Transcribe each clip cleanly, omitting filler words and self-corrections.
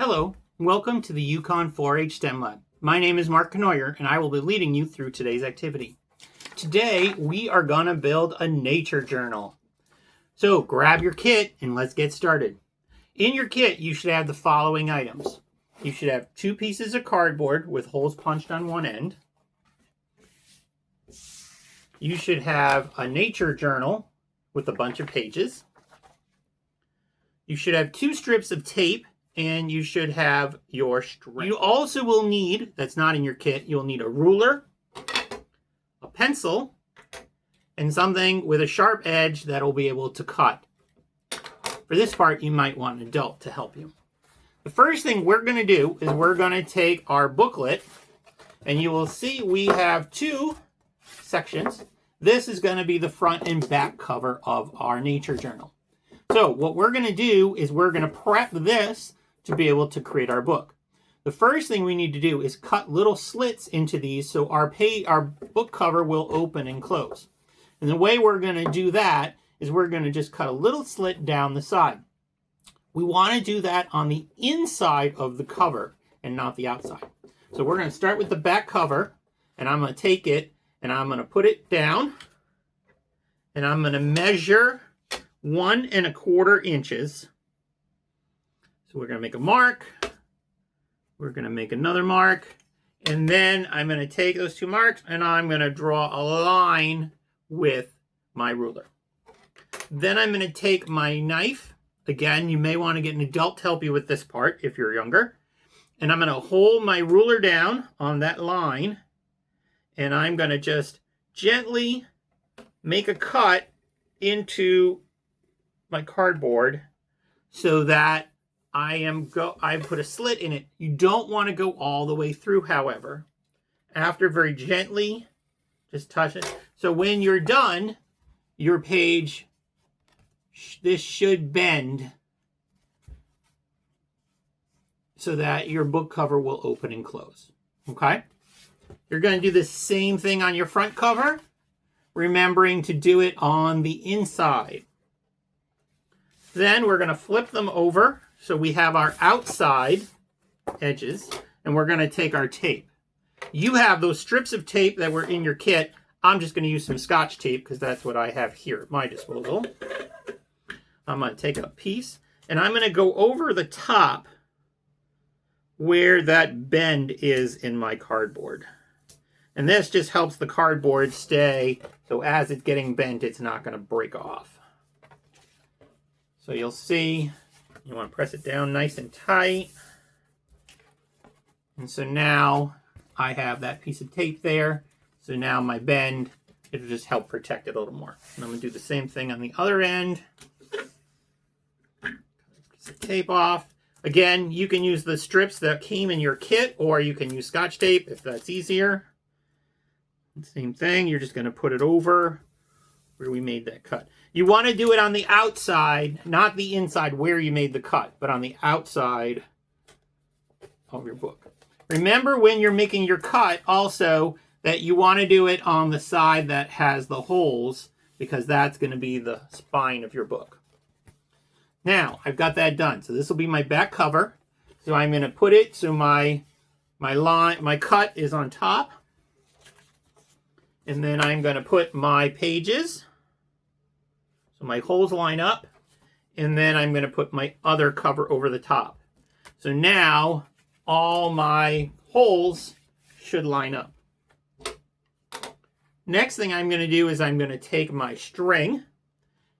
Hello, welcome to the Yukon 4-H STEM Lab. My name is Mark Knoyer, and I will be leading you through today's activity. Today, we are going to build a nature journal. So grab your kit and let's get started. In your kit, you should have the following items. You should have 2 pieces of cardboard with holes punched on one end. You should have a nature journal with a bunch of pages. You should have 2 strips of tape, and you should have your string. You also will need, that's not in your kit, you'll need a ruler, a pencil, and something with a sharp edge that will be able to cut. For this part, you might want an adult to help you. The first thing we're going to do is we're going to take our booklet, and you will see we have 2 sections. This is going to be the front and back cover of our nature journal. So what we're going to do is we're going to prep this to be able to create our book. The first thing we need to do is cut little slits into these so our book cover will open and close. And the way we're going to do that is we're going to just cut a little slit down the side. We want to do that on the inside of the cover and not the outside. So we're going to start with the back cover, and I'm going to take it and I'm going to put it down, and I'm going to measure 1 1/4 inches. So we're going to make a mark, we're going to make another mark, and then I'm going to take those 2 marks and I'm going to draw a line with my ruler. Then I'm going to take my knife. Again, you may want to get an adult to help you with this part if you're younger. And I'm going to hold my ruler down on that line, and I'm going to just gently make a cut into my cardboard so that I put a slit in it. You don't want to go all the way through, however. After, very gently, just touch it. So when you're done, your page, this should bend so that your book cover will open and close. Okay? You're going to do the same thing on your front cover, remembering to do it on the inside. Then we're going to flip them over so we have our outside edges, and we're going to take our tape. You have those strips of tape that were in your kit. I'm just going to use some Scotch tape because that's what I have here at my disposal. I'm going to take a piece, and I'm going to go over the top where that bend is in my cardboard. And this just helps the cardboard stay, so as it's getting bent, it's not going to break off. So you'll see, you want to press it down nice and tight. And so now I have that piece of tape there. So now my bend, it'll just help protect it a little more. And I'm going to do the same thing on the other end. Piece of tape off. Again, you can use the strips that came in your kit, or you can use Scotch tape if that's easier. Same thing, you're just going to put it over where we made that cut. You want to do it on the outside, not the inside where you made the cut, but on the outside of your book. Remember when you're making your cut also that you want to do it on the side that has the holes, because that's going to be the spine of your book. Now, I've got that done. So this will be my back cover. So I'm going to put it so my cut is on top. And then I'm going to put my pages, so my holes line up, and then I'm going to put my other cover over the top. So now all my holes should line up. Next thing I'm going to do is I'm going to take my string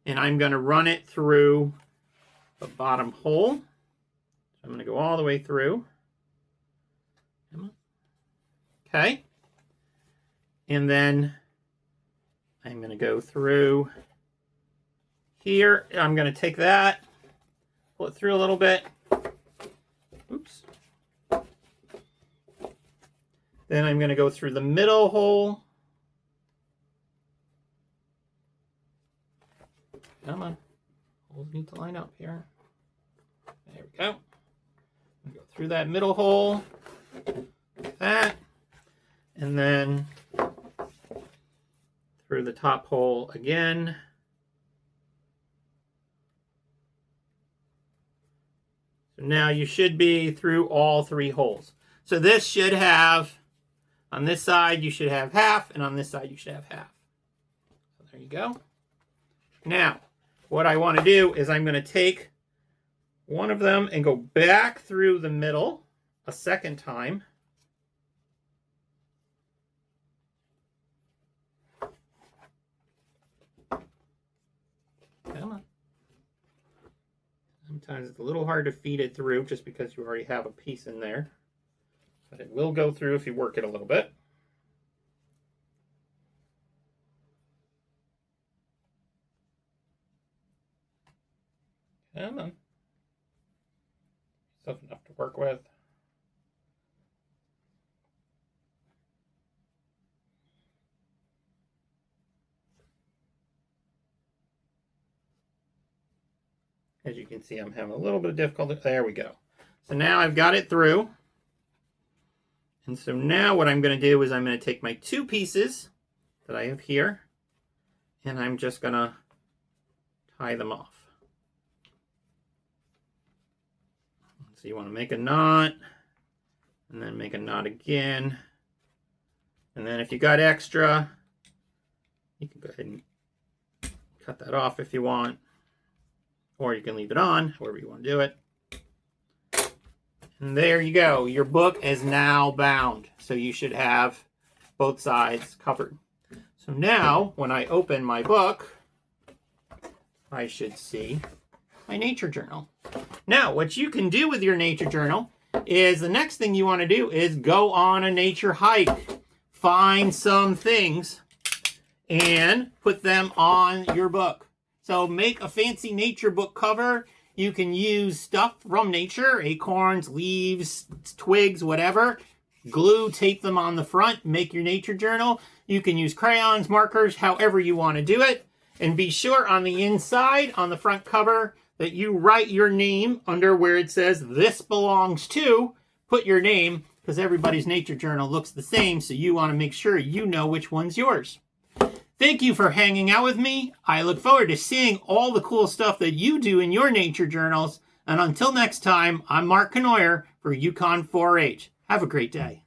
and I'm going to run it through the bottom hole. So I'm going to go all the way through. Okay. And then I'm going to go through here. I'm going to take that, pull it through a little bit. Oops. Then I'm going to go through the middle hole. Come on. Holes need to line up here. There we go. Go through that middle hole. Like that. And then through the top hole again. So Now you should be through all 3 holes. So this should have, on this side you should have half, and on this side you should have half. So there you go. Now, what I want to do is I'm going to take one of them and go back through the middle a second time. Come on. Sometimes it's a little hard to feed it through just because you already have a piece in there. But it will go through if you work it a little bit. Come on. Stuff enough to work with. As you can see, I'm having a little bit of difficulty. There we go. So now I've got it through. And so now what I'm going to do is I'm going to take my 2 pieces that I have here, and I'm just going to tie them off. So you want to make a knot, and then make a knot again. And then if you got extra, you can go ahead and cut that off if you want. Or you can leave it on, however you want to do it. And there you go. Your book is now bound. So you should have both sides covered. So now, when I open my book, I should see my nature journal. Now, what you can do with your nature journal is the next thing you want to do is go on a nature hike. Find some things and put them on your book. So make a fancy nature book cover. You can use stuff from nature, acorns, leaves, twigs, whatever. Glue, tape them on the front, make your nature journal. You can use crayons, markers, however you want to do it. And be sure on the inside, on the front cover, that you write your name under where it says, "This belongs to." Put your name, because everybody's nature journal looks the same, so you want to make sure you know which one's yours. Thank you for hanging out with me. I look forward to seeing all the cool stuff that you do in your nature journals. And until next time, I'm Mark Knoyer for Yukon 4-H. Have a great day.